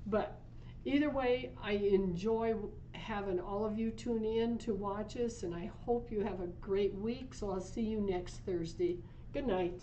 But either way, I enjoy having all of you tune in to watch us, and I hope you have a great week. So I'll see you next Thursday. Good night.